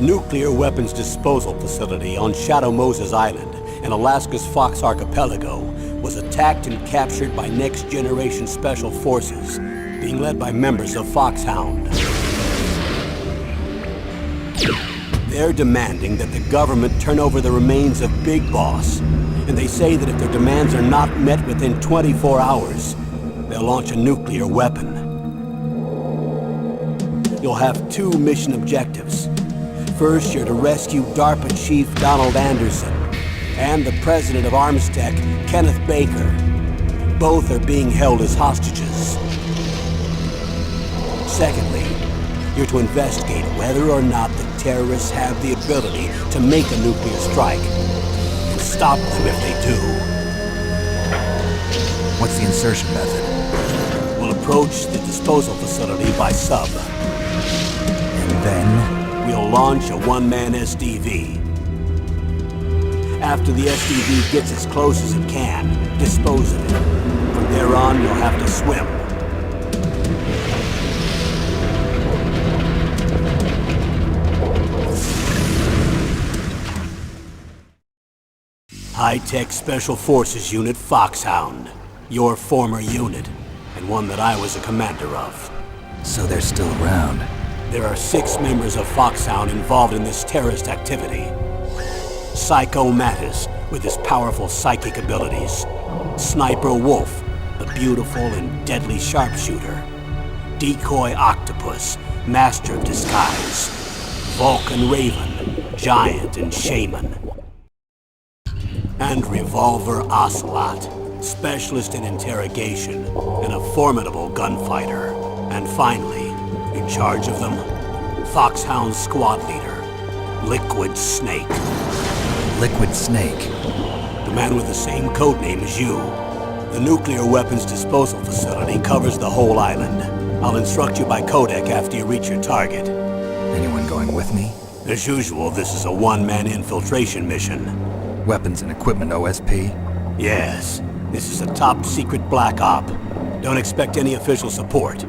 nuclear weapons disposal facility on Shadow Moses Island in Alaska's Fox Archipelago was attacked and captured by next-generation special forces, being led by members of Foxhound. They're demanding that the government turn over the remains of Big Boss, and they say that if their demands are not met within 24 hours, they'll launch a nuclear weapon. You'll have two mission objectives. First, you're to rescue DARPA Chief Donald Anderson and the president of Armstech, Kenneth Baker. Both are being held as hostages. Secondly, you're to investigate whether or not the terrorists have the ability to make a nuclear strike, and stop them if they do. What's the insertion method? We'll approach the disposal facility by sub. And then? We'll launch a one-man SDV. After the SDV gets as close as it can, dispose of it. From there on, you'll have to swim. High-Tech Special Forces Unit Foxhound. Your former unit, and one that I was a commander of. So they're still around. There are 6 members of Foxhound involved in this terrorist activity. Psycho Mattis, with his powerful psychic abilities. Sniper Wolf, the beautiful and deadly sharpshooter. Decoy Octopus, master of disguise. Vulcan Raven, giant and shaman. And Revolver Ocelot, specialist in interrogation and a formidable gunfighter. And finally, in charge of them, Foxhound squad leader, Liquid Snake. Liquid Snake? The man with the same codename as you. The nuclear weapons disposal facility covers the whole island. I'll instruct you by codec after you reach your target. Anyone going with me? As usual, this is a one-man infiltration mission. Weapons and equipment OSP? Yes. This is a top-secret black op. Don't expect any official support.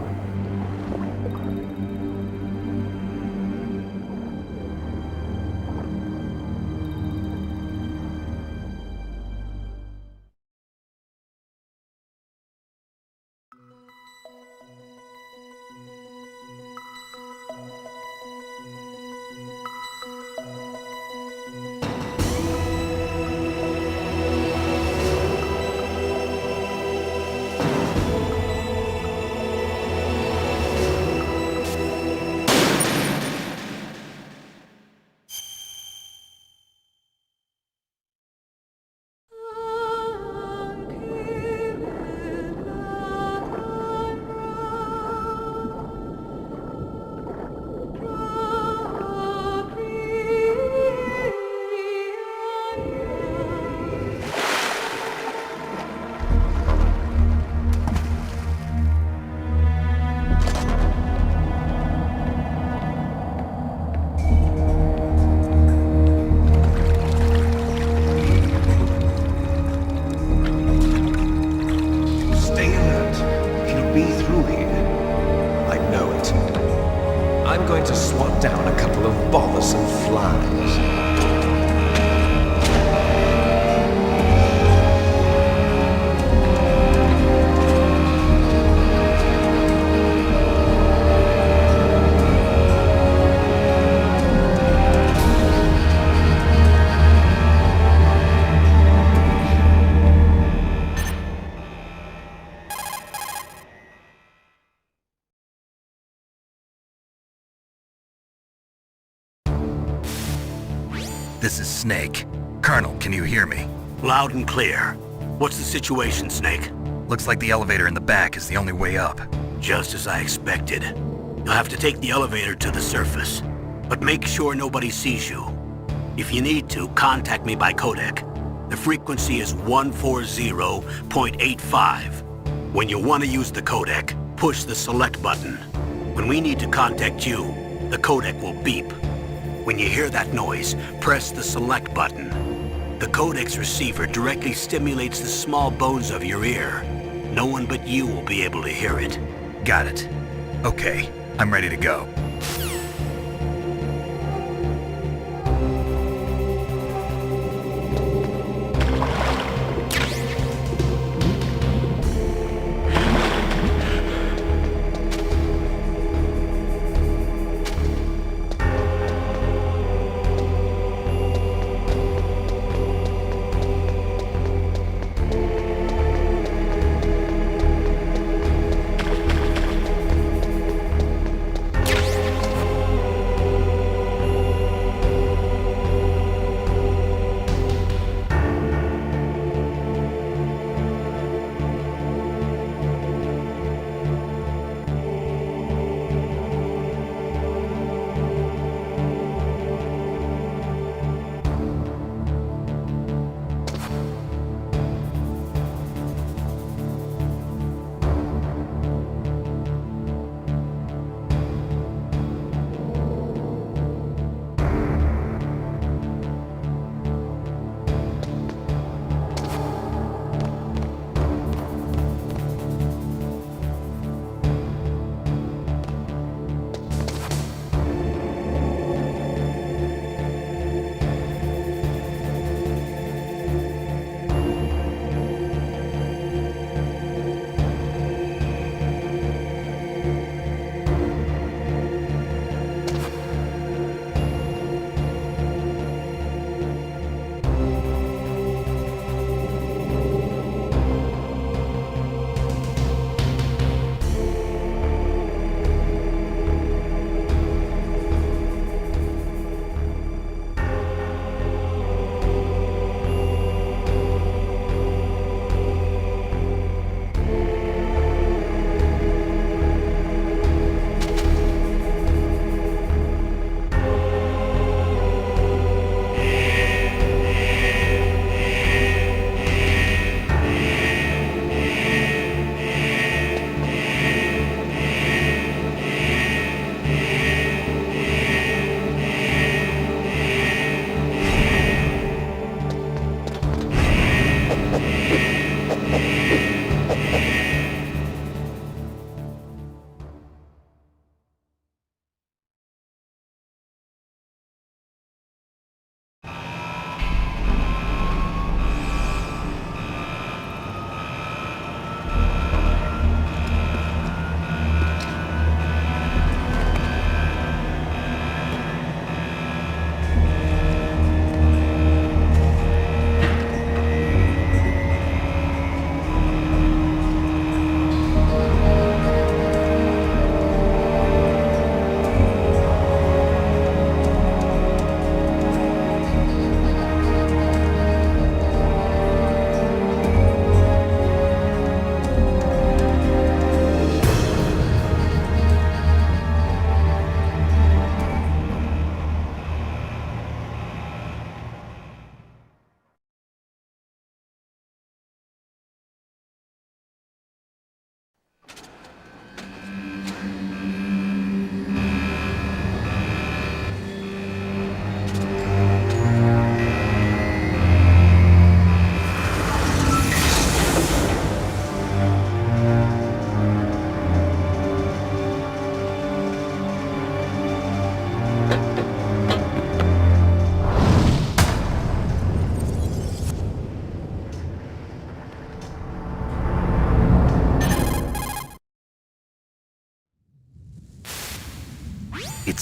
This is Snake. Colonel, can you hear me? Loud and clear. What's the situation, Snake? Looks like the elevator in the back is the only way up. Just as I expected. You'll have to take the elevator to the surface. But make sure nobody sees you. If you need to, contact me by codec. The frequency is 140.85. When you want to use the codec, push the select button. When we need to contact you, the codec will beep. When you hear that noise, press the select button. The codec's receiver directly stimulates the small bones of your ear. No one but you will be able to hear it. Got it. Okay, I'm ready to go.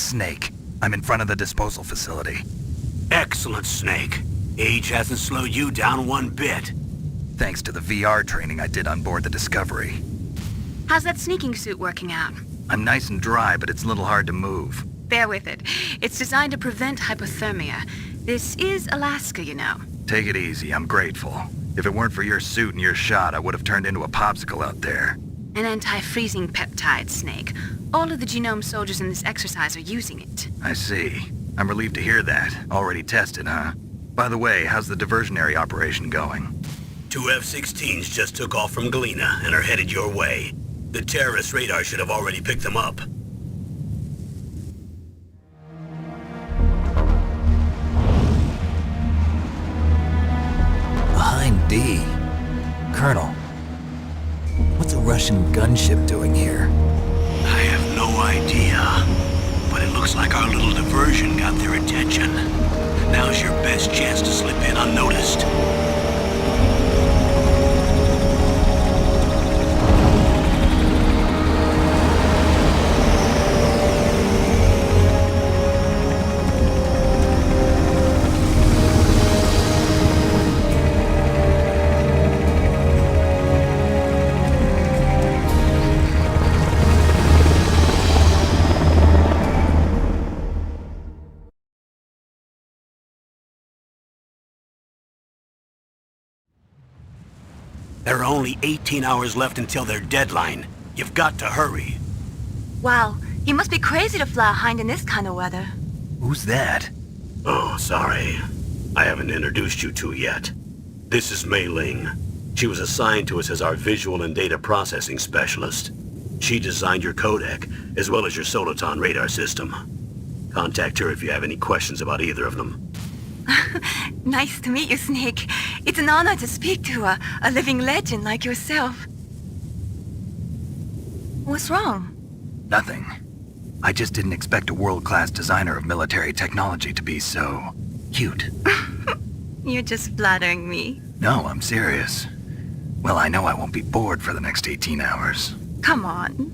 Snake. I'm in front of the disposal facility. Excellent, Snake. Age hasn't slowed you down one bit. Thanks to the VR training I did on board the Discovery. How's that sneaking suit working out? I'm nice and dry, but it's a little hard to move. Bear with it. It's designed to prevent hypothermia. This is Alaska, you know. Take it easy, I'm grateful. If it weren't for your suit and your shot, I would have turned into a popsicle out there. An anti-freezing peptide, Snake. All of the genome soldiers in this exercise are using it. I see. I'm relieved to hear that. Already tested, huh? By the way, how's the diversionary operation going? 2 F-16s just took off from Galena and are headed your way. The terrorist radar should have already picked them up. Behind D. Colonel, what's a Russian gunship doing here? I have no idea, but it looks like our little diversion got their attention. Now's your best chance to slip in unnoticed. There are only 18 hours left until their deadline. You've got to hurry. Wow, you must be crazy to fly a hind in this kind of weather. Who's that? Oh, sorry. I haven't introduced you to yet. This is Mei Ling. She was assigned to us as our visual and data processing specialist. She designed your codec, as well as your Soliton radar system. Contact her if you have any questions about either of them. Nice to meet you, Snake. It's an honor to speak to a living legend like yourself. What's wrong? Nothing. I just didn't expect a world-class designer of military technology to be so cute. You're just flattering me. No, I'm serious. Well, I know I won't be bored for the next 18 hours. Come on.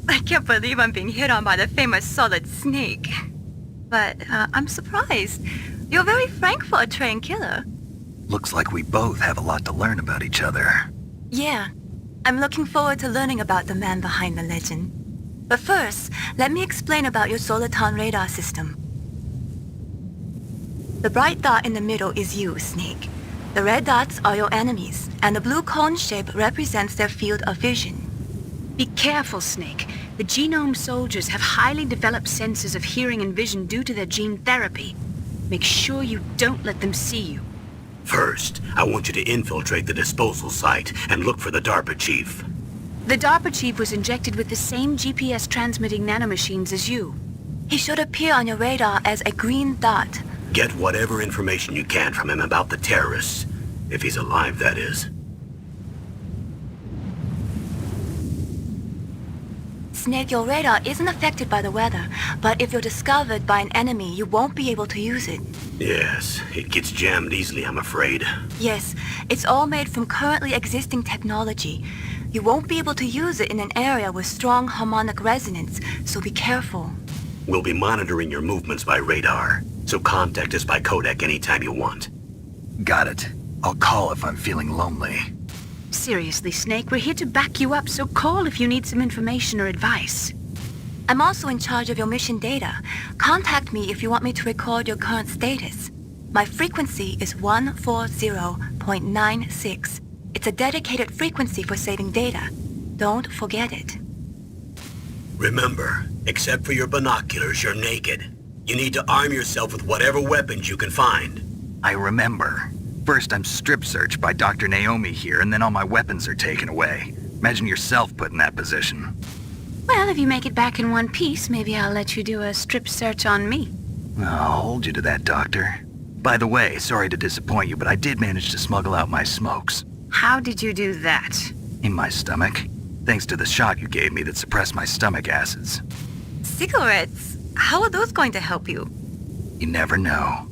I can't believe I'm being hit on by the famous Solid Snake. But I'm surprised. You're very frank for a trained killer. Looks like we both have a lot to learn about each other. Yeah. I'm looking forward to learning about the man behind the legend. But first, let me explain about your Soliton radar system. The bright dot in the middle is you, Snake. The red dots are your enemies, and the blue cone shape represents their field of vision. Be careful, Snake. The genome soldiers have highly developed senses of hearing and vision due to their gene therapy. Make sure you don't let them see you. First, I want you to infiltrate the disposal site and look for the DARPA chief. The DARPA chief was injected with the same GPS transmitting nanomachines as you. He should appear on your radar as a green dot. Get whatever information you can from him about the terrorists. If he's alive, that is. Snake, your radar isn't affected by the weather, but if you're discovered by an enemy, you won't be able to use it. Yes, it gets jammed easily, I'm afraid. Yes, it's all made from currently existing technology. You won't be able to use it in an area with strong harmonic resonance, so be careful. We'll be monitoring your movements by radar, so contact us by codec anytime you want. Got it. I'll call if I'm feeling lonely. Seriously, Snake, we're here to back you up, so call if you need some information or advice. I'm also in charge of your mission data. Contact me if you want me to record your current status. My frequency is 140.96. It's a dedicated frequency for saving data. Don't forget it. Remember, except for your binoculars, you're naked. You need to arm yourself with whatever weapons you can find. I remember. First, I'm strip searched by Dr. Naomi here, and then all my weapons are taken away. Imagine yourself put in that position. Well, if you make it back in one piece, maybe I'll let you do a strip search on me. I'll hold you to that, Doctor. By the way, sorry to disappoint you, but I did manage to smuggle out my smokes. How did you do that? In my stomach. Thanks to the shot you gave me that suppressed my stomach acids. Cigarettes? How are those going to help you? You never know.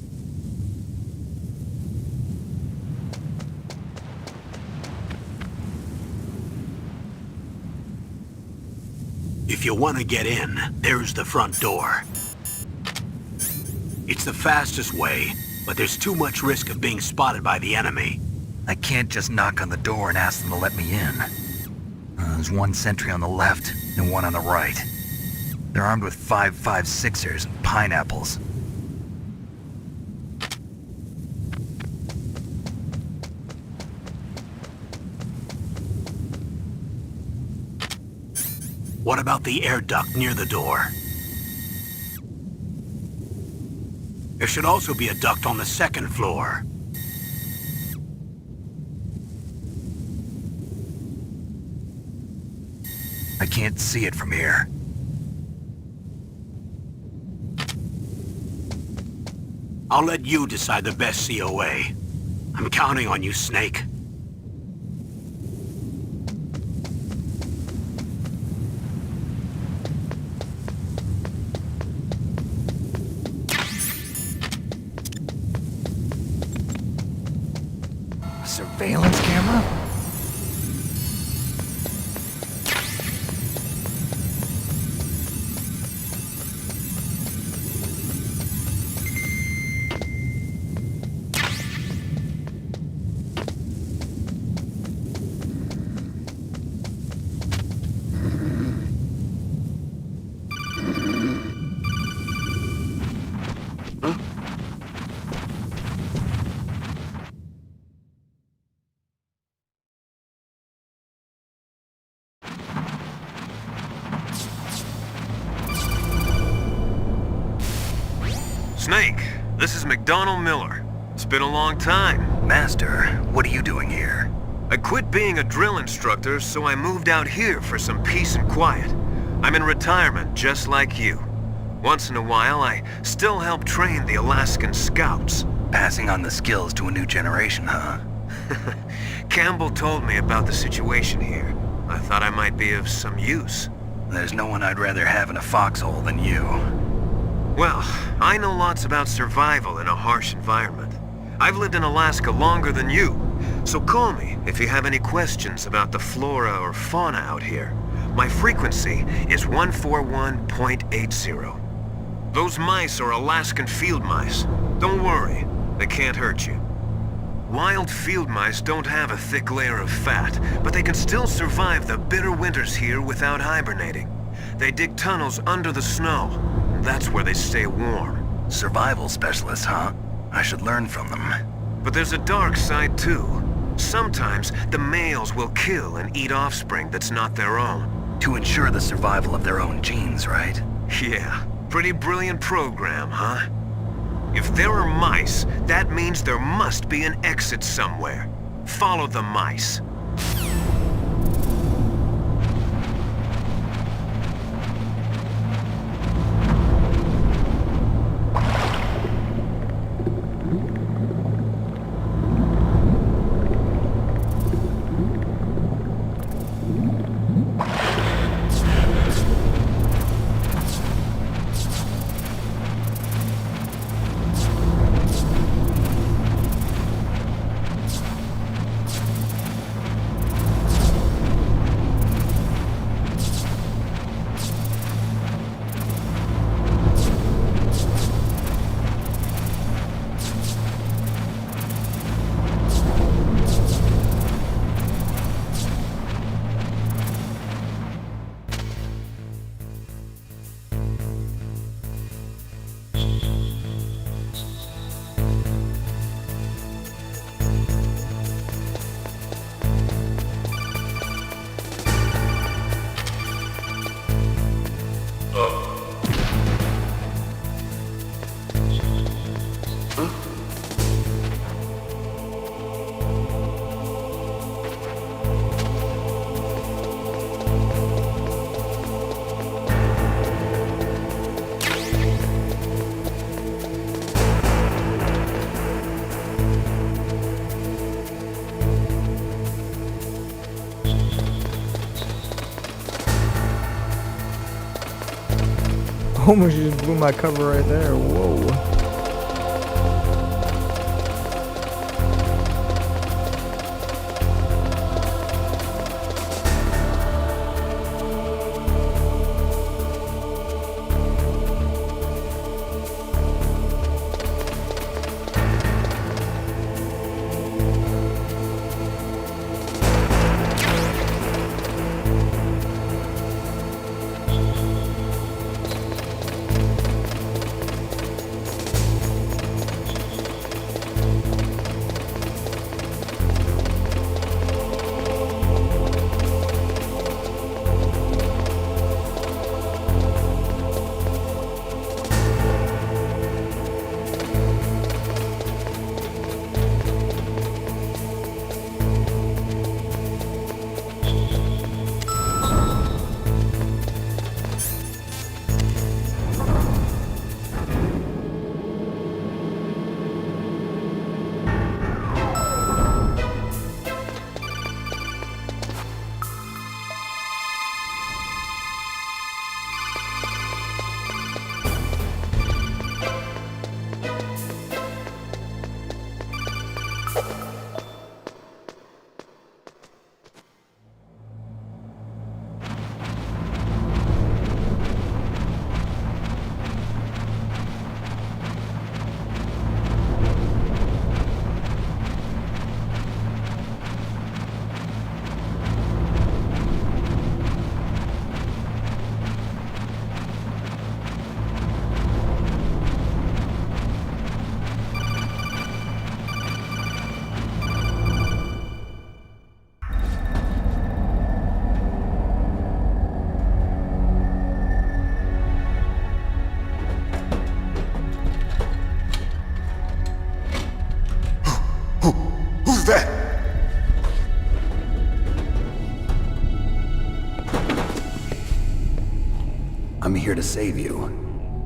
If you want to get in, there's the front door. It's the fastest way, but there's too much risk of being spotted by the enemy. I can't just knock on the door and ask them to let me in. There's one sentry on the left and one on the right. They're armed with 5.56ers and pineapples. What about the air duct near the door? There should also be a duct on the second floor. I can't see it from here. I'll let you decide the best COA. I'm counting on you, Snake. Surveillance camera? Snake, this is McDonald Miller. It's been a long time. Master, what are you doing here? I quit being a drill instructor, so I moved out here for some peace and quiet. I'm in retirement, just like you. Once in a while, I still help train the Alaskan Scouts. Passing on the skills to a new generation, huh? Campbell told me about the situation here. I thought I might be of some use. There's no one I'd rather have in a foxhole than you. Well, I know lots about survival in a harsh environment. I've lived in Alaska longer than you, so call me if you have any questions about the flora or fauna out here. My frequency is 141.80. Those mice are Alaskan field mice. Don't worry, they can't hurt you. Wild field mice don't have a thick layer of fat, but they can still survive the bitter winters here without hibernating. They dig tunnels under the snow. That's where they stay warm. Survival specialists, huh? I should learn from them. But there's a dark side too. Sometimes the males will kill and eat offspring that's not their own. To ensure the survival of their own genes, right? Yeah, pretty brilliant program, huh? If there are mice, that means there must be an exit somewhere. Follow the mice. Almost just blew my cover right there. Whoa. Who's that? I'm here to save you.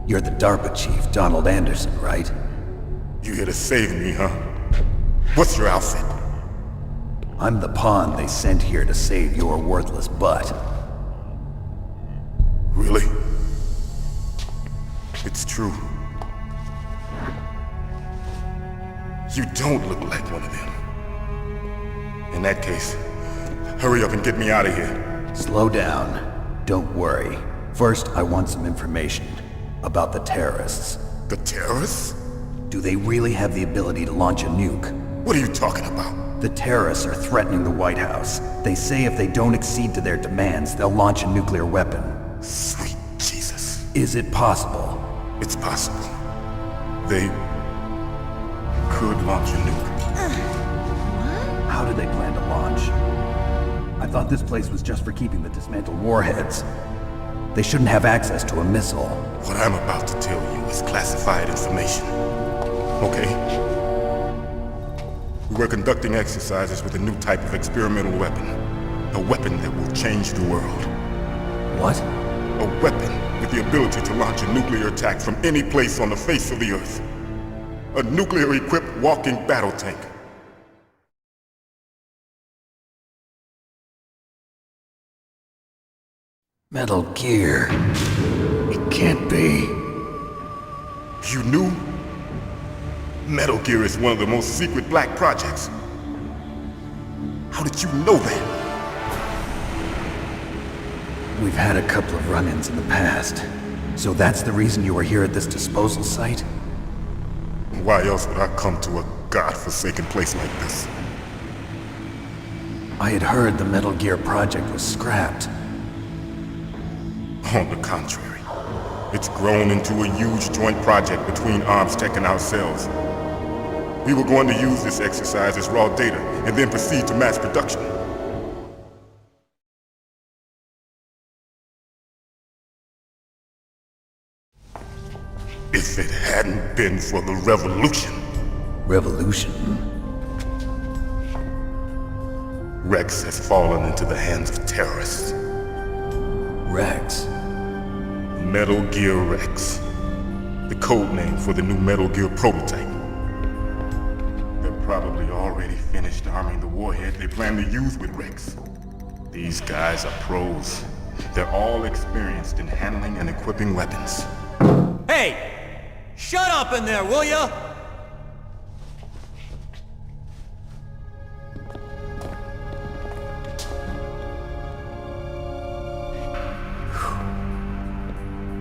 You're the DARPA chief, Donald Anderson, right? You here to save me, huh? What's your outfit? I'm the pawn they sent here to save your worthless butt. Really? It's true. You don't look like one of them. In that case, hurry up and get me out of here. Slow down. Don't worry. First, I want some information about the terrorists. The terrorists? Do they really have the ability to launch a nuke? What are you talking about? The terrorists are threatening the White House. They say if they don't accede to their demands, they'll launch a nuclear weapon. Sweet Jesus. Is it possible? It's possible. They could launch a nuke. How do they plan to launch? I thought this place was just for keeping the dismantled warheads. They shouldn't have access to a missile. What I'm about to tell you is classified information. Okay? We were conducting exercises with a new type of experimental weapon. A weapon that will change the world. What? A weapon with the ability to launch a nuclear attack from any place on the face of the Earth. A nuclear-equipped walking battle tank. Metal Gear. It can't be. You knew? Metal Gear is one of the most secret black projects. How did you know that? We've had a couple of run-ins in the past. So that's the reason you were here at this disposal site? Why else would I come to a godforsaken place like this? I had heard the Metal Gear project was scrapped. On the contrary, it's grown into a huge joint project between ArmsTech and ourselves. We were going to use this exercise as raw data and then proceed to mass production. If it hadn't been for the revolution... Revolution? Rex has fallen into the hands of terrorists. Rex? Metal Gear Rex. The code name for the new Metal Gear prototype. They're probably already finished arming the warhead they plan to use with Rex. These guys are pros. They're all experienced in handling and equipping weapons. Hey! Shut up in there, will ya?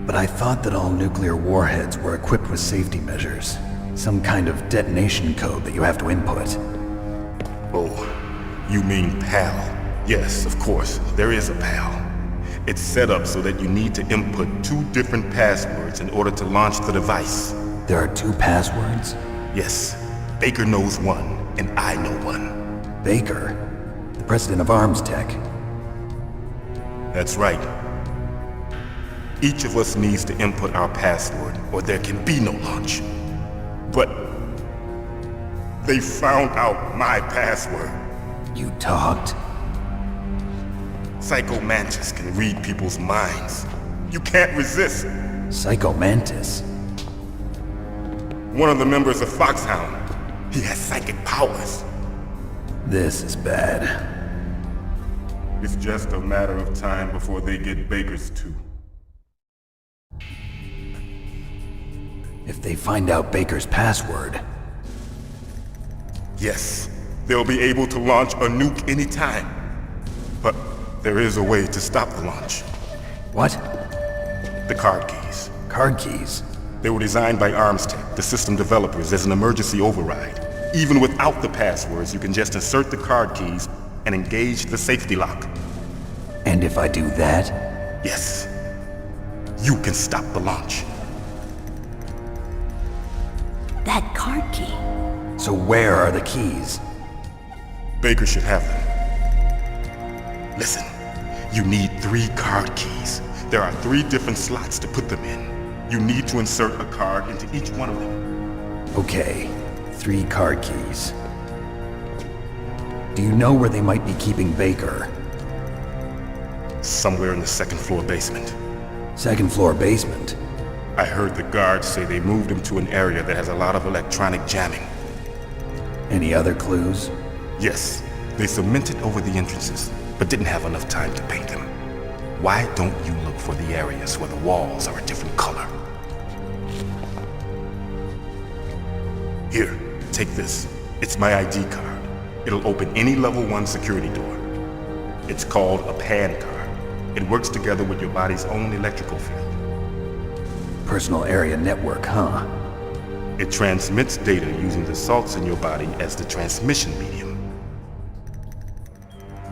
But I thought that all nuclear warheads were equipped with safety measures. Some kind of detonation code that you have to input. Oh, you mean PAL? Yes, of course, there is a PAL. It's set up so that you need to input 2 different passwords in order to launch the device. There are 2 passwords? Yes, Baker knows one, and I know one. Baker? The president of ArmsTech? That's right. Each of us needs to input our password, or there can be no launch. But they found out my password. You talked? Psycho Mantis can read people's minds. You can't resist. Psycho Mantis? One of the members of Foxhound. He has psychic powers. This is bad. It's just a matter of time before they get Baker's too. If they find out Baker's password... Yes, they'll be able to launch a nuke anytime. But there is a way to stop the launch. What? The card keys. Card keys? They were designed by ArmsTech, the system developers, as an emergency override. Even without the passwords, you can just insert the card keys and engage the safety lock. And if I do that? Yes. You can stop the launch. That card key. So where are the keys? Baker should have them. Listen, you need 3 card keys. There are 3 different slots to put them in. You need to insert a card into each one of them. Okay, 3 card keys. Do you know where they might be keeping Baker? Somewhere in the second floor basement. Second floor basement? I heard the guards say they moved him to an area that has a lot of electronic jamming. Any other clues? Yes, they cemented over the entrances, but didn't have enough time to paint them. Why don't you look for the areas where the walls are a different color? Here, take this. It's my ID card. It'll open any level 1 security door. It's called a PAN card. It works together with your body's own electrical field. Personal area network, huh? It transmits data using the salts in your body as the transmission medium.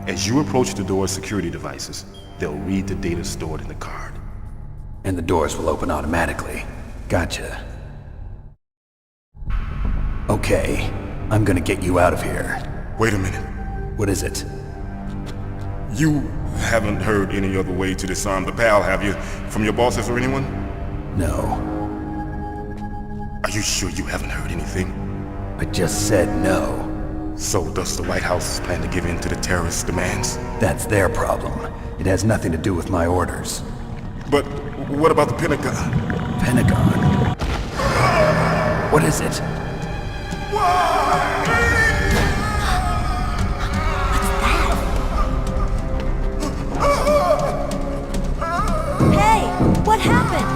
As you approach the door's security devices, they'll read the data stored in the card. And the doors will open automatically. Gotcha. Okay, I'm gonna get you out of here. Wait a minute. What is it? You haven't heard any other way to disarm the PAL, have you? From your bosses or anyone? No. Are you sure you haven't heard anything? I just said no. So does the White House plan to give in to the terrorists' demands? That's their problem. It has nothing to do with my orders. But what about the Pentagon? Pentagon? What is it? Hey, what happened?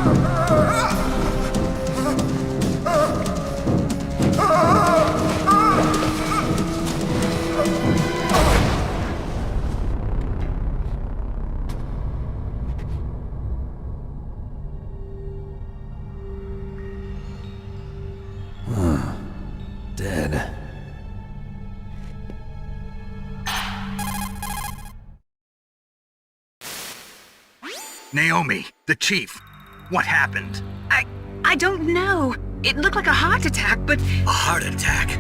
Dead. Naomi, the chief. What happened? I don't know. It looked like a heart attack, but A heart attack?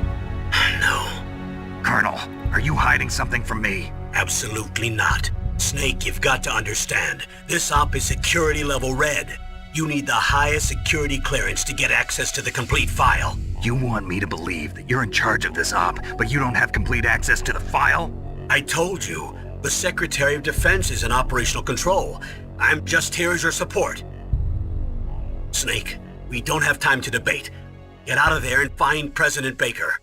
No, Colonel, are you hiding something from me? absolutely not. Snake, you've got to understand. This op is security level red. You need the highest security clearance to get access to the complete file. You want me to believe that you're in charge of this op, but you don't have complete access to the file? I told you, the Secretary of Defense is in operational control. I'm just here as your support. Snake, we don't have time to debate. Get out of there and find President Baker.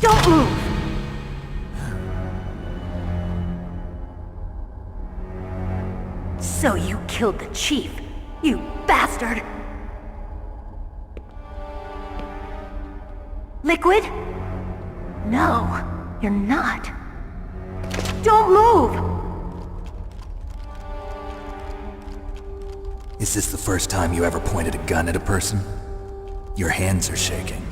don't move! So you killed the chief, you bastard! Liquid? No, you're not. Don't move! Is this the first time you ever pointed a gun at a person? Your hands are shaking.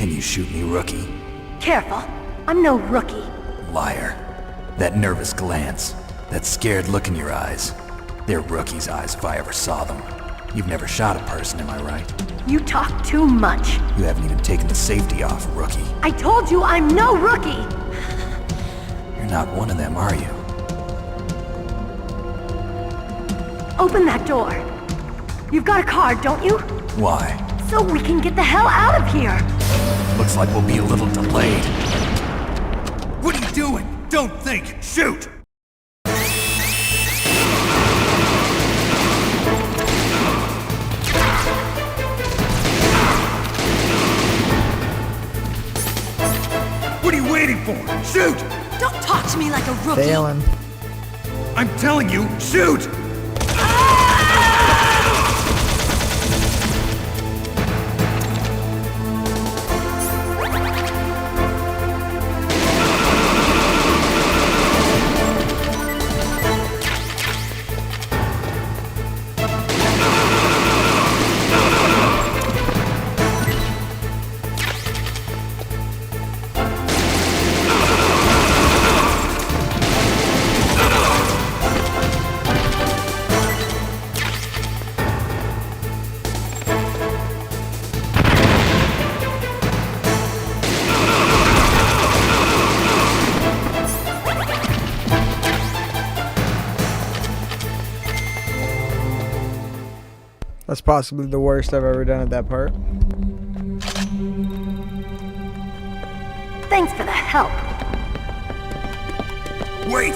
Can you shoot me, rookie? Careful, I'm no rookie. Liar. That nervous glance, that scared look in your eyes. They're rookie's eyes if I ever saw them. You've never shot a person, am I right? You talk too much. You haven't even taken the safety off, rookie. I told you I'm no rookie! You're not one of them, are you? Open that door. You've got a card, don't you? Why? So we can get the hell out of here! Looks like we'll be a little delayed. What are you doing? Don't think! Shoot! What are you waiting for? Shoot! Don't talk to me like a rookie! Failing. I'm telling you, shoot! That's possibly the worst I've ever done at that part. Thanks for the help. Wait!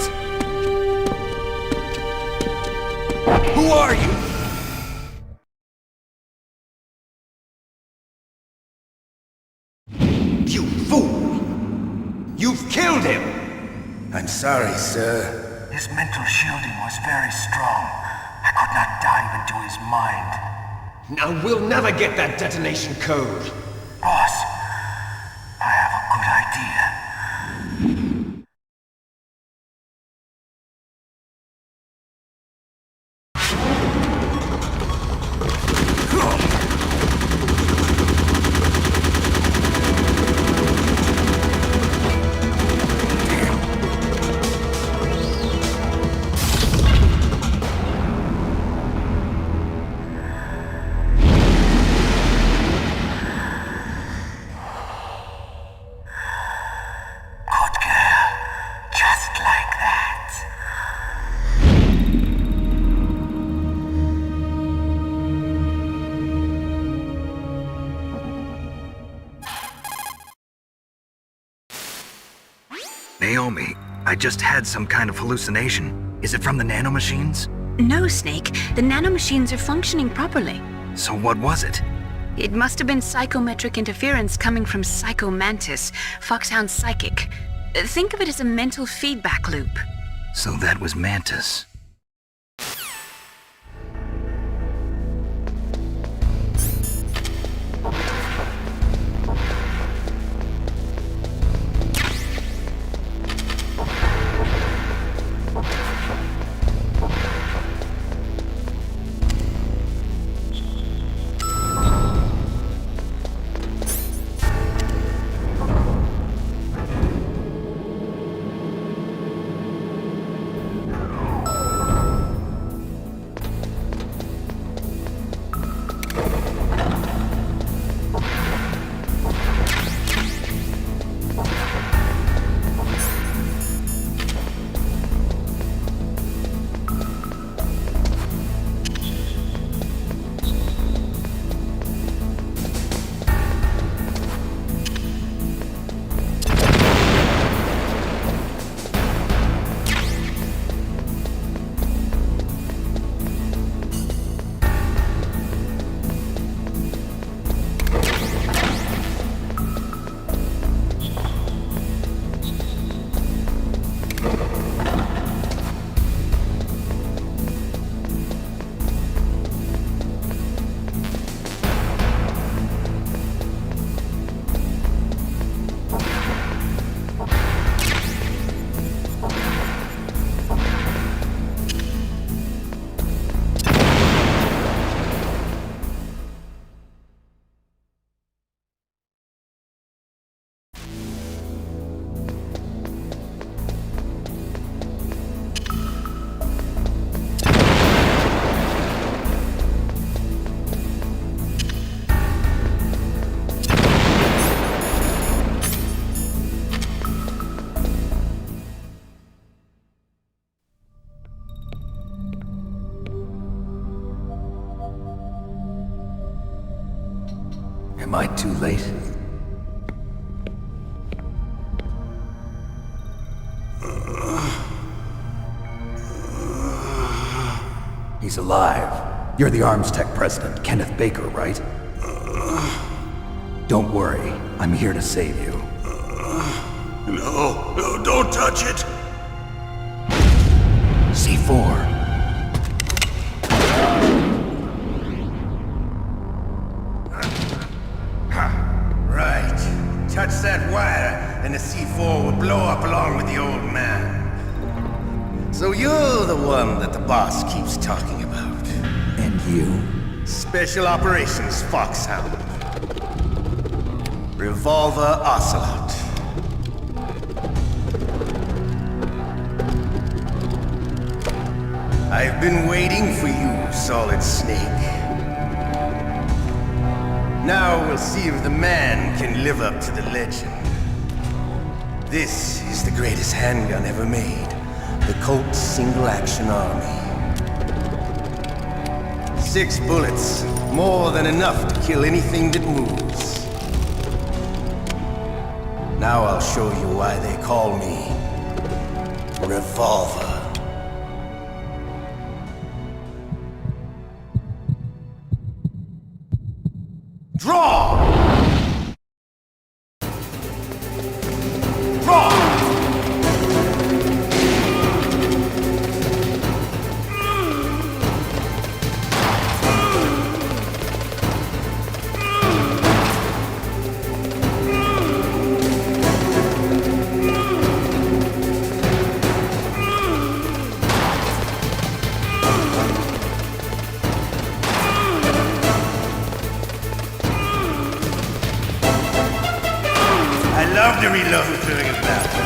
Who are you? You fool! You've killed him! I'm sorry, sir. His mental shielding was very strong. I could not dive into his mind. Now we'll never get that detonation code. Boss, I have a good idea. Naomi, I just had some kind of hallucination. Is it from the nanomachines? No, Snake. The nanomachines are functioning properly. So what was it? It must have been psychometric interference coming from Psycho Mantis, Foxhound's psychic. Think of it as a mental feedback loop. So that was Mantis. Am I too late? He's alive. You're the Arms Tech president, Kenneth Baker, right? Don't worry. I'm here to save you. No, don't touch it! C4. Right. Touch that wire, and the C4 will blow up along with the old man. So you're the one that the boss keeps talking about. And you? Special Operations Foxhound. Revolver Ocelot. I've been waiting for you, Solid Snake. Now we'll see if the man can live up to the legend. This is the greatest handgun ever made. The Colt's Single Action Army. 6 bullets. More than enough to kill anything that moves. Now I'll show you why they call me Revolver. Draw! Draw! Love to reload during a battle.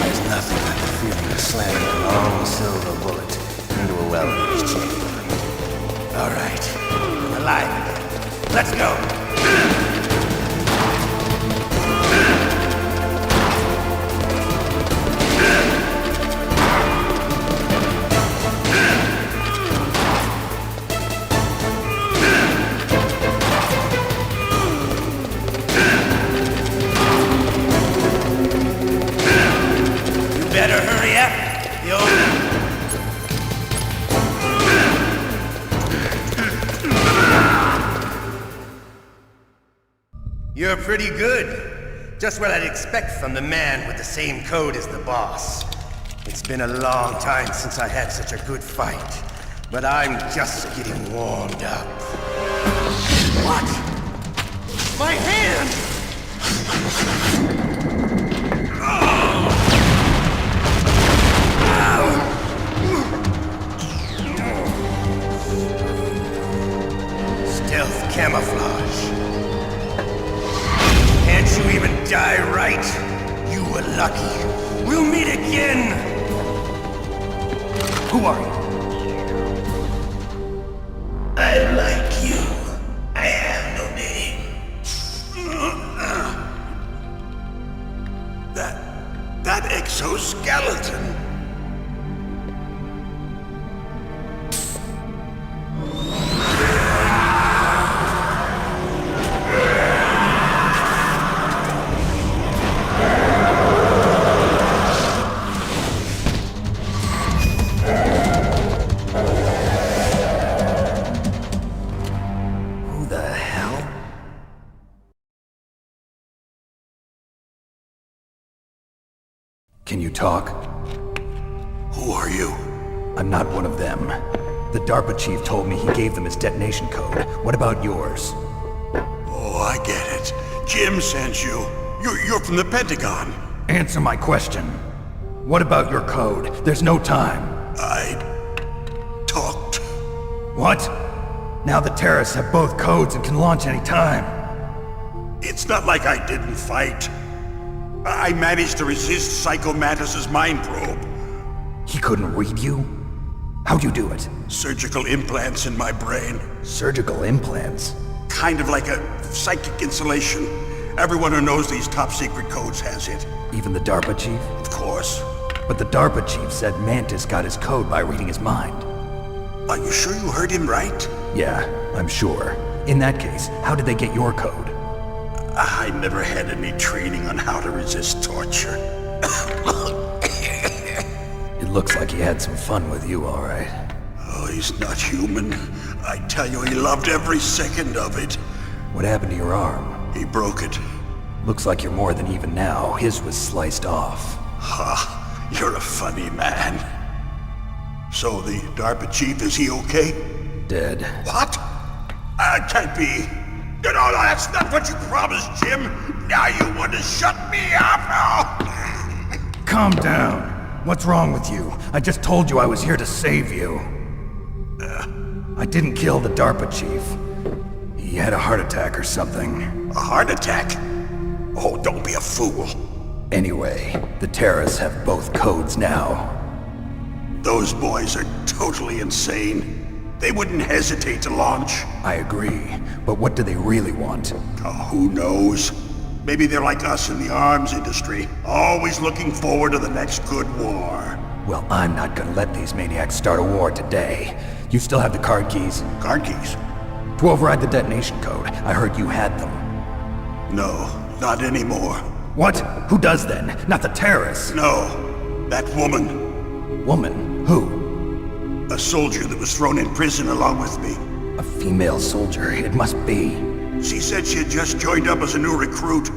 There's nothing like the feeling of slamming a long silver bullet into a well-used chamber. All right, I'm alive again. Let's go. Better hurry up. The old... You're pretty good. Just what I'd expect from the man with the same code as the boss. It's been a long time since I had such a good fight, but I'm just getting warmed up. What? My hand! Stealth camouflage. Can't you even die right? You were lucky. We'll meet again! Who are you? I like you. I have no name. That exoskeleton. Can you talk? Who are you? I'm not one of them. The DARPA chief told me he gave them his detonation code. What about yours? Oh, I get it. Jim sent you. You're from the Pentagon. Answer my question. What about your code? There's no time. I talked. What? Now the terrorists have both codes and can launch any time. It's not like I didn't fight. I managed to resist Psycho Mantis's mind probe. He couldn't read you? How'd you do it? Surgical implants in my brain. Surgical implants? Kind of like a psychic insulation. Everyone who knows these top secret codes has it. Even the DARPA chief? Of course. But the DARPA chief said Mantis got his code by reading his mind. Are you sure you heard him right? Yeah, I'm sure. In that case, how did they get your code? I never had any training on how to resist torture. It looks like he had some fun with you, all right. Oh, he's not human. I tell you, he loved every second of it. What happened to your arm? He broke it. Looks like you're more than even now. His was sliced off. Ha, you're a funny man. So the DARPA chief, is he okay? Dead. What? Can't be. No, that's not what you promised, Jim. Now you want to shut me up? Calm down. What's wrong with you? I just told you I was here to save you. I didn't kill the DARPA chief. He had a heart attack or something. A heart attack? Oh, don't be a fool. Anyway, the terrorists have both codes now. Those boys are totally insane. They wouldn't hesitate to launch. I agree, but what do they really want? Oh, who knows? Maybe they're like us in the arms industry, always looking forward to the next good war. Well, I'm not gonna let these maniacs start a war today. You still have the card keys? Card keys? To override the detonation code. I heard you had them. No, not anymore. What? Who does then? Not the terrorists? No, that woman. Woman? Who? A soldier that was thrown in prison along with me. A female soldier, it must be. She said she had just joined up as a new recruit.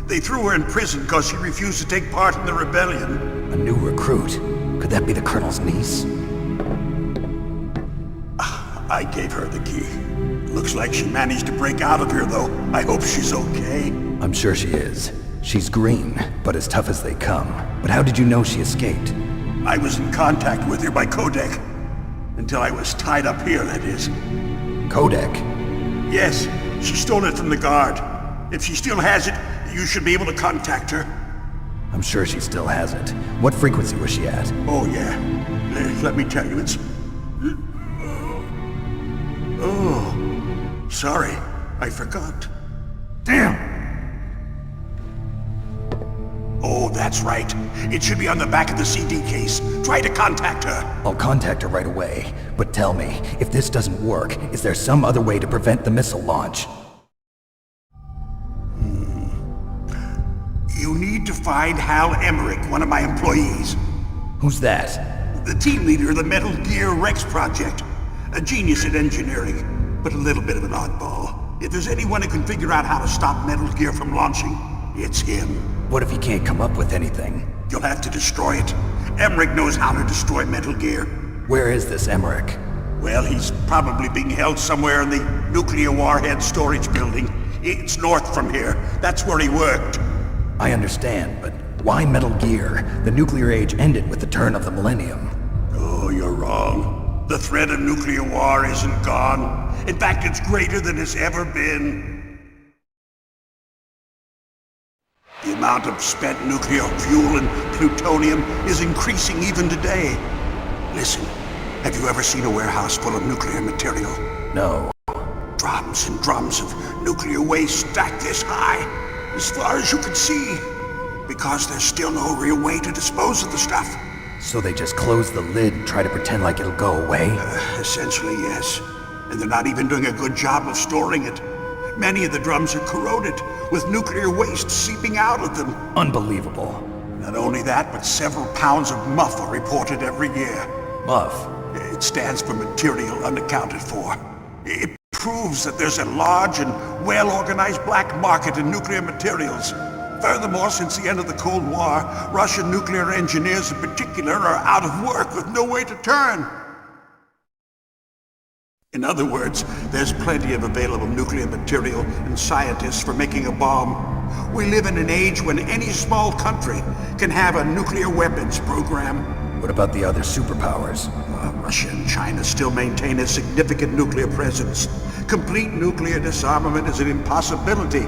They threw her in prison because she refused to take part in the rebellion. A new recruit? Could that be the Colonel's niece? I gave her the key. Looks like she managed to break out of here, though. I hope she's okay. I'm sure she is. She's green, but as tough as they come. But how did you know she escaped? I was in contact with her by codec. Until I was tied up here, that is. Codec? Yes, she stole it from the guard. If she still has it, you should be able to contact her. I'm sure she still has it. What frequency was she at? Oh, yeah. Let me tell you, it's... Oh, sorry. I forgot. Damn! Oh, that's right. It should be on the back of the CD case. Try to contact her. I'll contact her right away. But tell me, if this doesn't work, is there some other way to prevent the missile launch? You need to find Hal Emmerich, one of my employees. Who's that? The team leader of the Metal Gear Rex project. A genius at engineering, but a little bit of an oddball. If there's anyone who can figure out how to stop Metal Gear from launching, it's him. What if he can't come up with anything? You'll have to destroy it. Emmerich knows how to destroy Metal Gear. Where is this Emmerich? Well, he's probably being held somewhere in the nuclear warhead storage building. It's north from here. That's where he worked. I understand, but why Metal Gear? The nuclear age ended with the turn of the millennium. Oh, you're wrong. The threat of nuclear war isn't gone. In fact, it's greater than it's ever been. The amount of spent nuclear fuel and plutonium is increasing even today. Listen, have you ever seen a warehouse full of nuclear material? No. Drums and drums of nuclear waste stacked this high, as far as you can see, because there's still no real way to dispose of the stuff. So they just close the lid and try to pretend like it'll go away? Essentially, yes. And they're not even doing a good job of storing it. Many of the drums are corroded, with nuclear waste seeping out of them. Unbelievable. Not only that, but several pounds of MUF are reported every year. MUF? It stands for material unaccounted for. It proves that there's a large and well-organized black market in nuclear materials. Furthermore, since the end of the Cold War, Russian nuclear engineers in particular are out of work with no way to turn. In other words, there's plenty of available nuclear material and scientists for making a bomb. We live in an age when any small country can have a nuclear weapons program. What about the other superpowers? Russia and China still maintain a significant nuclear presence. Complete nuclear disarmament is an impossibility.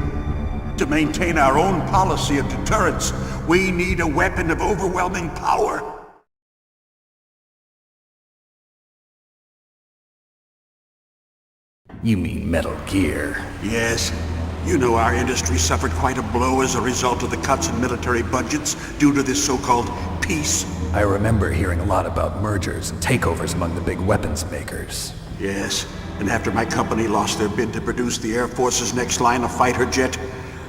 To maintain our own policy of deterrence, we need a weapon of overwhelming power. You mean Metal Gear? Yes. You know our industry suffered quite a blow as a result of the cuts in military budgets due to this so-called peace. I remember hearing a lot about mergers and takeovers among the big weapons makers. Yes, and after my company lost their bid to produce the Air Force's next line of fighter jet,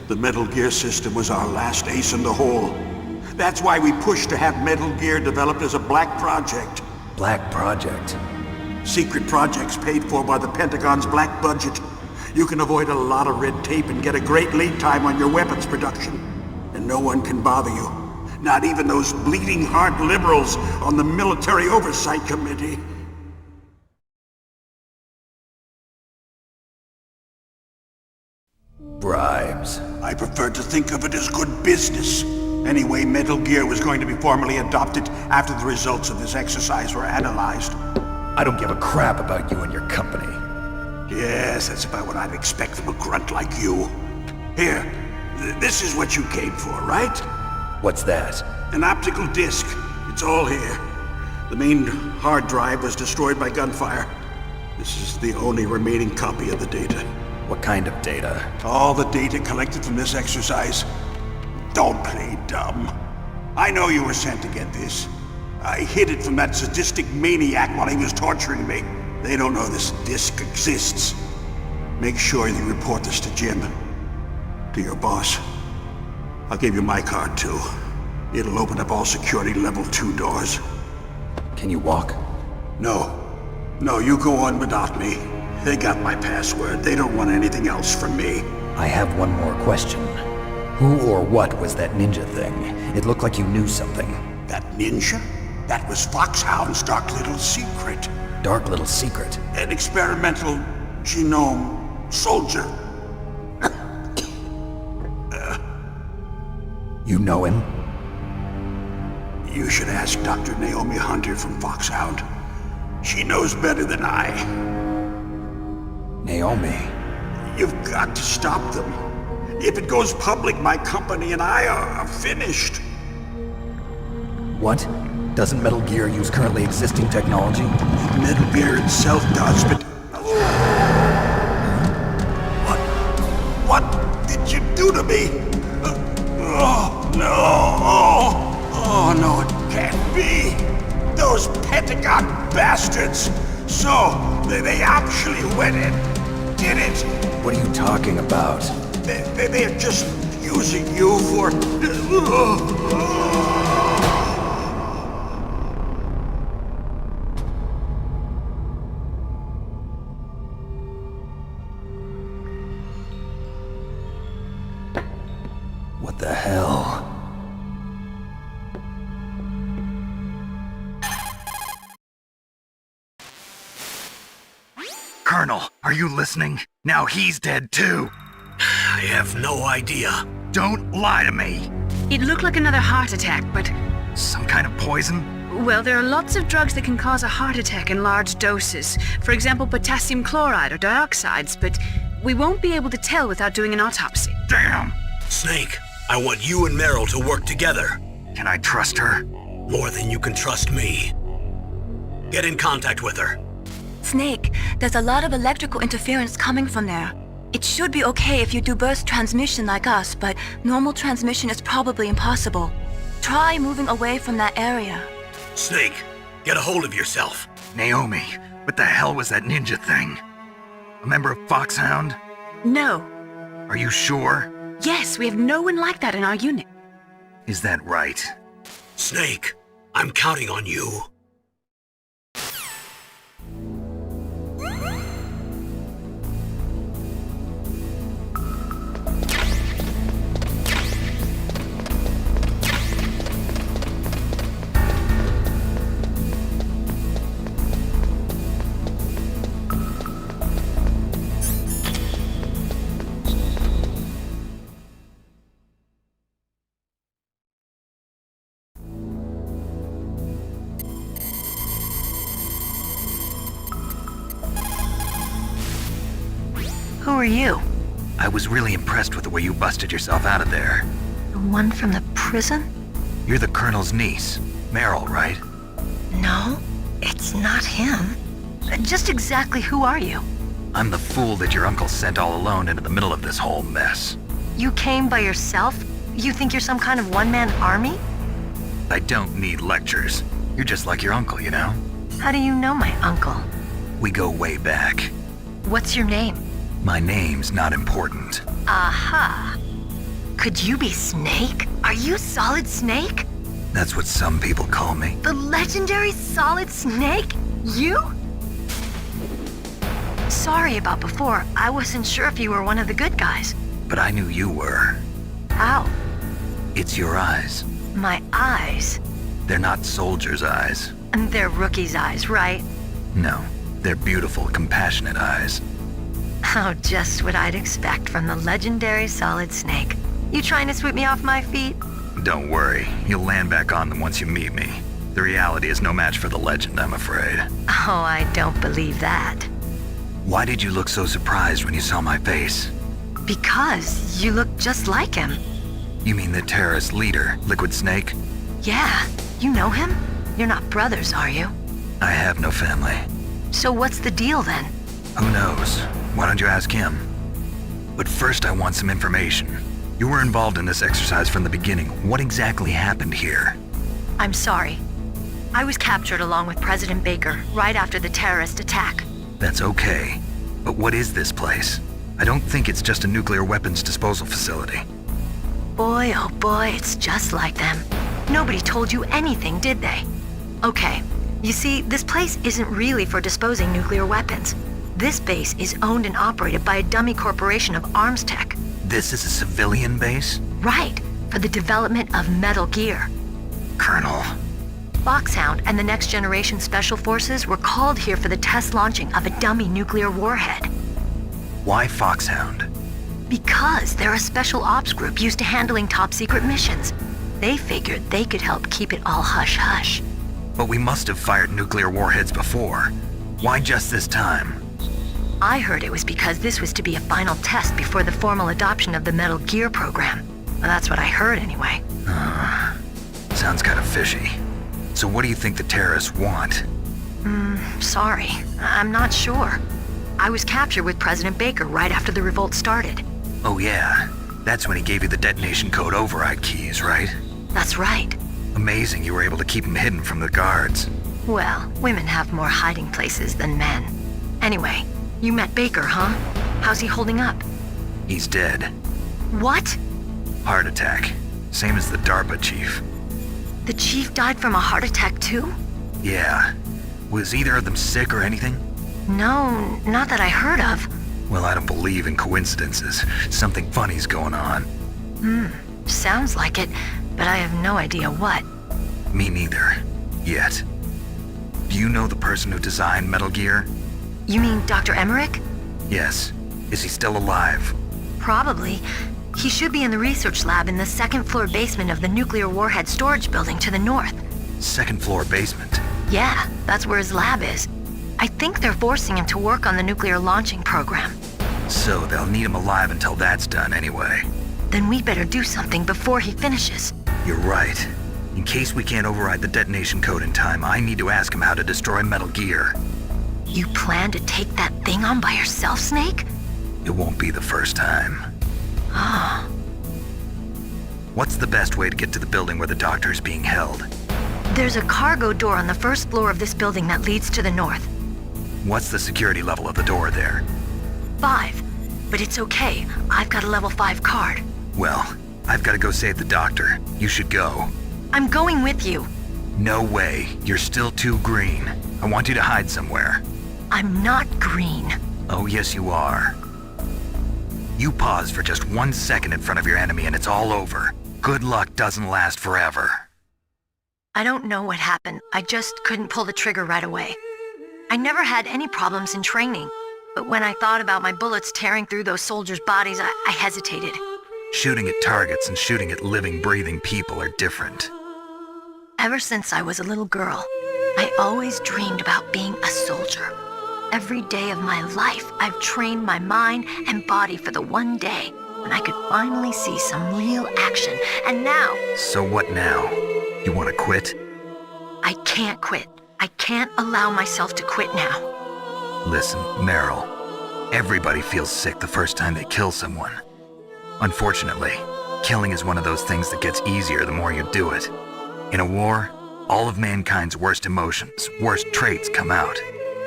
the Metal Gear system was our last ace in the hole. That's why we pushed to have Metal Gear developed as a black project. Black project? Secret projects paid for by the Pentagon's black budget. You can avoid a lot of red tape and get a great lead time on your weapons production. And no one can bother you. Not even those bleeding heart liberals on the Military Oversight Committee. Bribes. I prefer to think of it as good business. Anyway, Metal Gear was going to be formally adopted after the results of this exercise were analyzed. I don't give a crap about you and your company. Yes, that's about what I'd expect from a grunt like you. Here, this is what you came for, right? What's that? An optical disc. It's all here. The main hard drive was destroyed by gunfire. This is the only remaining copy of the data. What kind of data? All the data collected from this exercise. Don't play dumb. I know you were sent to get this. I hid it from that sadistic maniac while he was torturing me. They don't know this disk exists. Make sure you report this to Jim. To your boss. I'll give you my card, too. It'll open up all security level 2 doors. Can you walk? No. No, you go on without me. They got my password. They don't want anything else from me. I have one more question. Who or what was that ninja thing? It looked like you knew something. That ninja? That was Foxhound's dark little secret. Dark little secret? An experimental genome soldier. You know him? You should ask Dr. Naomi Hunter from Foxhound. She knows better than I. Naomi? You've got to stop them. If it goes public, my company and I are finished. What? Doesn't Metal Gear use currently existing technology? Metal Gear itself does, but... What did you do to me? Oh, no. Oh, no, it can't be. Those Pentagon bastards. So, they actually went and did it. What are you talking about? They're just using you for... What the hell? Colonel, are you listening? Now he's dead too. I have no idea. Don't lie to me. It looked like another heart attack, but... Some kind of poison? Well, there are lots of drugs that can cause a heart attack in large doses. For example, potassium chloride or dioxides, but we won't be able to tell without doing an autopsy. Damn! Snake, I want you and Meryl to work together. Can I trust her? More than you can trust me. Get in contact with her. Snake, there's a lot of electrical interference coming from there. It should be okay if you do burst transmission like us, but normal transmission is probably impossible. Try moving away from that area. Snake, get a hold of yourself. Naomi, what the hell was that ninja thing? A member of Foxhound? No. Are you sure? Yes, we have no one like that in our unit. Is that right? Snake, I'm counting on you. Who are you? I was really impressed with the way you busted yourself out of there. The one from the prison? You're the Colonel's niece, Meryl, right? No, it's not him. Just exactly who are you? I'm the fool that your uncle sent all alone into the middle of this whole mess. You came by yourself? You think you're some kind of one-man army? I don't need lectures. You're just like your uncle, you know? How do you know my uncle? We go way back. What's your name? My name's not important. Aha. Could you be Snake? Are you Solid Snake? That's what some people call me. The legendary Solid Snake? You? Sorry about before. I wasn't sure if you were one of the good guys. But I knew you were. How? It's your eyes. My eyes? They're not soldiers' eyes. And they're rookies' eyes, right? No, they're beautiful, compassionate eyes. Oh, just what I'd expect from the legendary Solid Snake. You trying to sweep me off my feet? Don't worry, you'll land back on them once you meet me. The reality is no match for the legend, I'm afraid. Oh, I don't believe that. Why did you look so surprised when you saw my face? Because you look just like him. You mean the terrorist leader, Liquid Snake? Yeah, you know him? You're not brothers, are you? I have no family. So what's the deal then? Who knows? Why don't you ask him? But first I want some information. You were involved in this exercise from the beginning. What exactly happened here? I'm sorry. I was captured along with President Baker right after the terrorist attack. That's okay. But what is this place? I don't think it's just a nuclear weapons disposal facility. Boy, oh boy, it's just like them. Nobody told you anything, did they? Okay, you see, this place isn't really for disposing nuclear weapons. This base is owned and operated by a dummy corporation of arms tech. This is a civilian base? Right, for the development of Metal Gear. Colonel. Foxhound and the Next Generation Special Forces were called here for the test launching of a dummy nuclear warhead. Why Foxhound? Because they're a special ops group used to handling top-secret missions. They figured they could help keep it all hush-hush. But we must have fired nuclear warheads before. Why just this time? I heard it was because this was to be a final test before the formal adoption of the Metal Gear program. Well, that's what I heard anyway. Sounds kind of fishy. So what do you think the terrorists want? Sorry. I'm not sure. I was captured with President Baker right after the revolt started. Oh yeah, that's when he gave you the detonation code override keys, right? That's right. Amazing you were able to keep him hidden from the guards. Well, women have more hiding places than men. Anyway, you met Baker, huh? How's he holding up? He's dead. What? Heart attack. Same as the DARPA chief. The chief died from a heart attack too? Yeah. Was either of them sick or anything? No, not that I heard of. Well, I don't believe in coincidences. Something funny's going on. Sounds like it, but I have no idea what. Me neither. Yet. Do you know the person who designed Metal Gear? You mean Dr. Emmerich? Yes. Is he still alive? Probably. He should be in the research lab in the second-floor basement of the nuclear warhead storage building to the north. Second floor basement? Yeah, that's where his lab is. I think they're forcing him to work on the nuclear launching program. So they'll need him alive until that's done anyway. Then we better do something before he finishes. You're right. In case we can't override the detonation code in time, I need to ask him how to destroy Metal Gear. You plan to take that thing on by yourself, Snake? It won't be the first time. Ah. What's the best way to get to the building where the doctor is being held? There's a cargo door on the first floor of this building that leads to the north. What's the security level of the door there? 5. But it's okay. I've got a level 5 card. Well, I've got to go save the doctor. You should go. I'm going with you. No way. You're still too green. I want you to hide somewhere. I'm not green. Oh, yes you are. You pause for just 1 second in front of your enemy and it's all over. Good luck doesn't last forever. I don't know what happened. I just couldn't pull the trigger right away. I never had any problems in training, but when I thought about my bullets tearing through those soldiers' bodies, I hesitated. Shooting at targets and shooting at living, breathing people are different. Ever since I was a little girl, I always dreamed about being a soldier. Every day of my life, I've trained my mind and body for the one day when I could finally see some real action, and now... So what now? You want to quit? I can't quit. I can't allow myself to quit now. Listen, Meryl, everybody feels sick the first time they kill someone. Unfortunately, killing is one of those things that gets easier the more you do it. In a war, all of mankind's worst emotions, worst traits come out.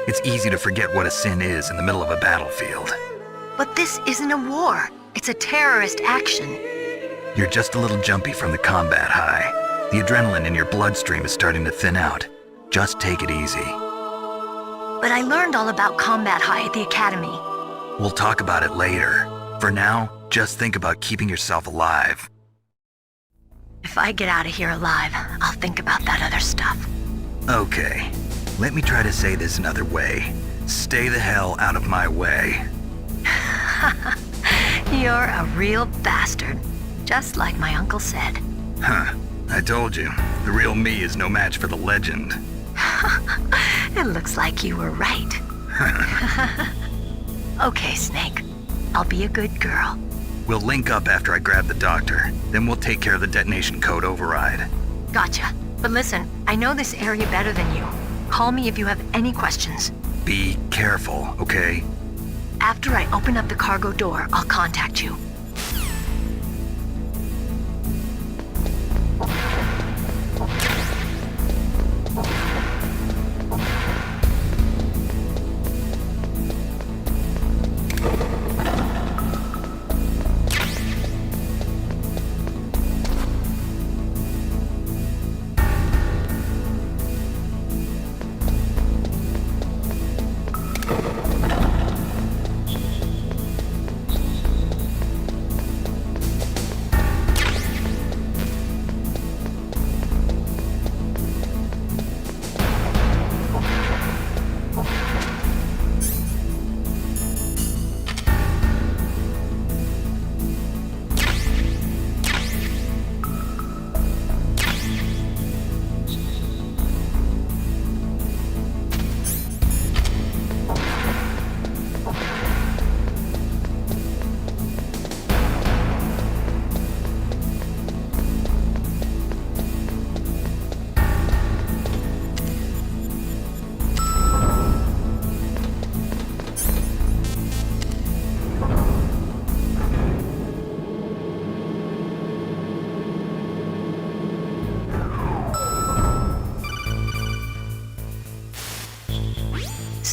It's easy to forget what a sin is in the middle of a battlefield. But this isn't a war. It's a terrorist action. You're just a little jumpy from the combat high. The adrenaline in your bloodstream is starting to thin out. Just take it easy. But I learned all about combat high at the academy. We'll talk about it later. For now, just think about keeping yourself alive. If I get out of here alive, I'll think about that other stuff. Okay. Let me try to say this another way. Stay the hell out of my way. You're a real bastard. Just like my uncle said. Huh. I told you. The real me is no match for the legend. It looks like you were right. Okay, Snake. I'll be a good girl. We'll link up after I grab the doctor. Then we'll take care of the detonation code override. Gotcha. But listen, I know this area better than you. Call me if you have any questions. Be careful, okay? After I open up the cargo door, I'll contact you.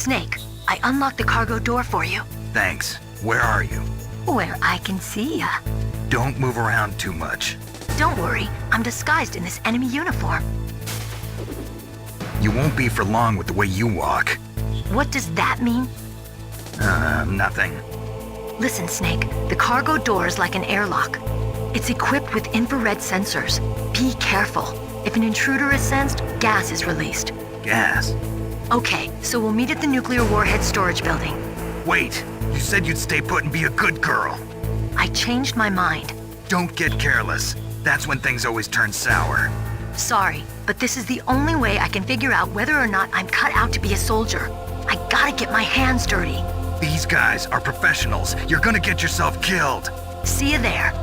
Snake, I unlocked the cargo door for you. Thanks. Where are you? Where I can see ya. Don't move around too much. Don't worry, I'm disguised in this enemy uniform. You won't be for long with the way you walk. What does that mean? Nothing. Listen, Snake, the cargo door is like an airlock. It's equipped with infrared sensors. Be careful. If an intruder is sensed, gas is released. Gas? Okay, so we'll meet at the nuclear warhead storage building. Wait, you said you'd stay put and be a good girl. I changed my mind. Don't get careless. That's when things always turn sour. Sorry, but this is the only way I can figure out whether or not I'm cut out to be a soldier. I gotta get my hands dirty. These guys are professionals. You're gonna get yourself killed. See you there.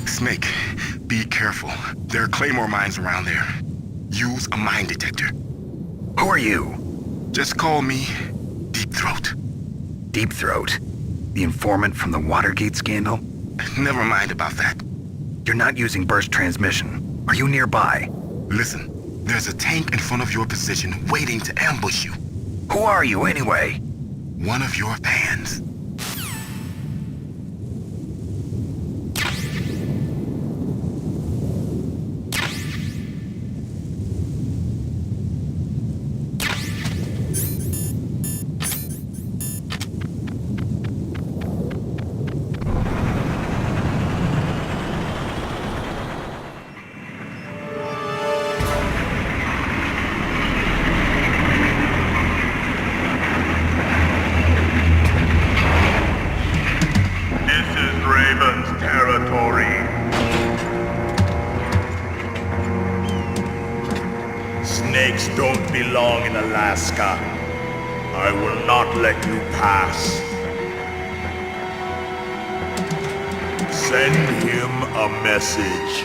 Snake, be careful. There are Claymore mines around there. Use a mine detector. Who are you? Just call me Deep Throat. Deep Throat? The informant from the Watergate scandal? Never mind about that. You're not using burst transmission. Are you nearby? Listen, there's a tank in front of your position waiting to ambush you. Who are you anyway? One of your fans. Snakes don't belong in Alaska. I will not let you pass. Send him a message.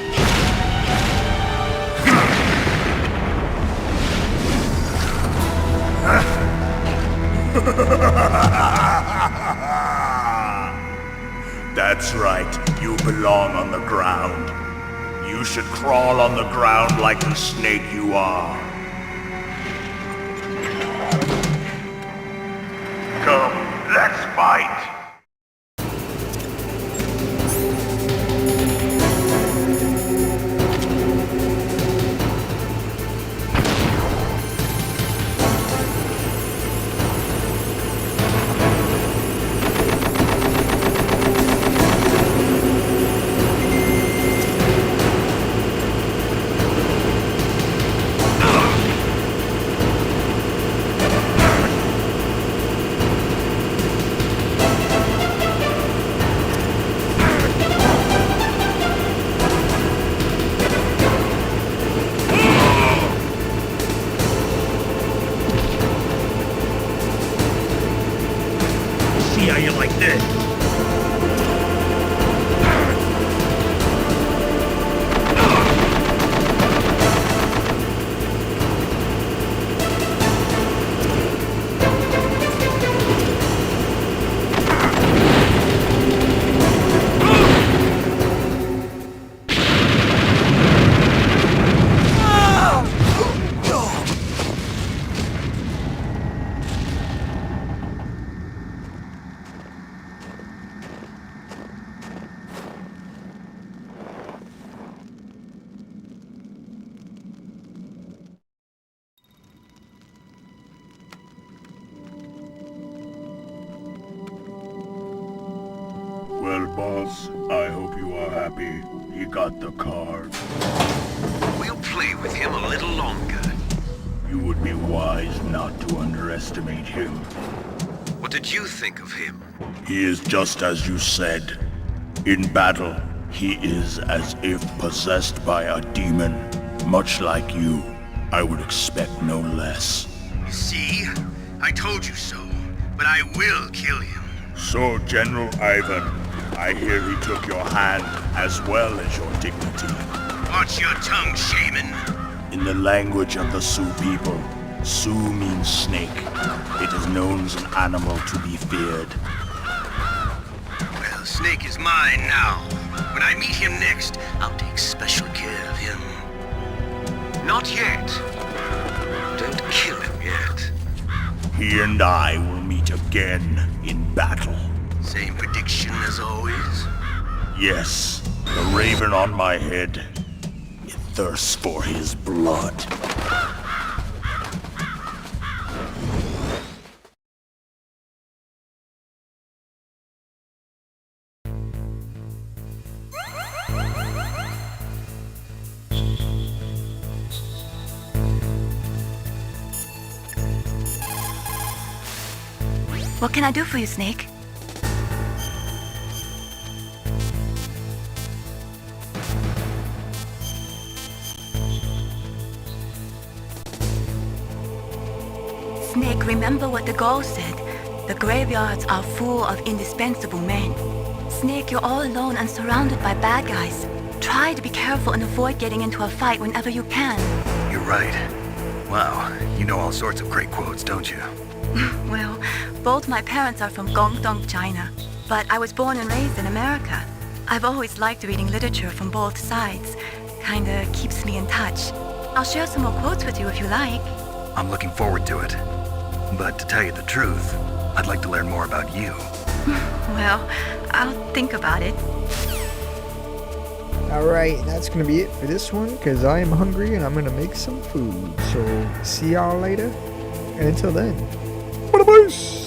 That's right, you belong on the ground. You should crawl on the ground like the snake you are. Come, let's fight! See how you like this? Boss, I hope you are happy. He got the card. We'll play with him a little longer. You would be wise not to underestimate him. What did you think of him? He is just as you said. In battle, he is as if possessed by a demon. Much like you, I would expect no less. See? I told you so. But I will kill him. So, General Ivan, I hear he took your hand as well as your dignity. Watch your tongue, shaman. In the language of the Sioux people, Sioux means snake. It is known as an animal to be feared. Well, Snake is mine now. When I meet him next, I'll take special care of him. Not yet. Don't kill him yet. He and I will meet again in battle. Same prediction as always? Yes, the raven on my head. It thirsts for his blood. What can I do for you, Snake? Snake, remember what the Gaul said. The graveyards are full of indispensable men. Snake, you're all alone and surrounded by bad guys. Try to be careful and avoid getting into a fight whenever you can. You're right. Wow, you know all sorts of great quotes, don't you? Well, both my parents are from Guangdong, China, but I was born and raised in America. I've always liked reading literature from both sides. Kinda keeps me in touch. I'll share some more quotes with you if you like. I'm looking forward to it. But to tell you the truth, I'd like to learn more about you. Well, I'll think about it. Alright, that's gonna be it for this one, because I am hungry and I'm gonna make some food. So, see y'all later, and until then, bye-bye!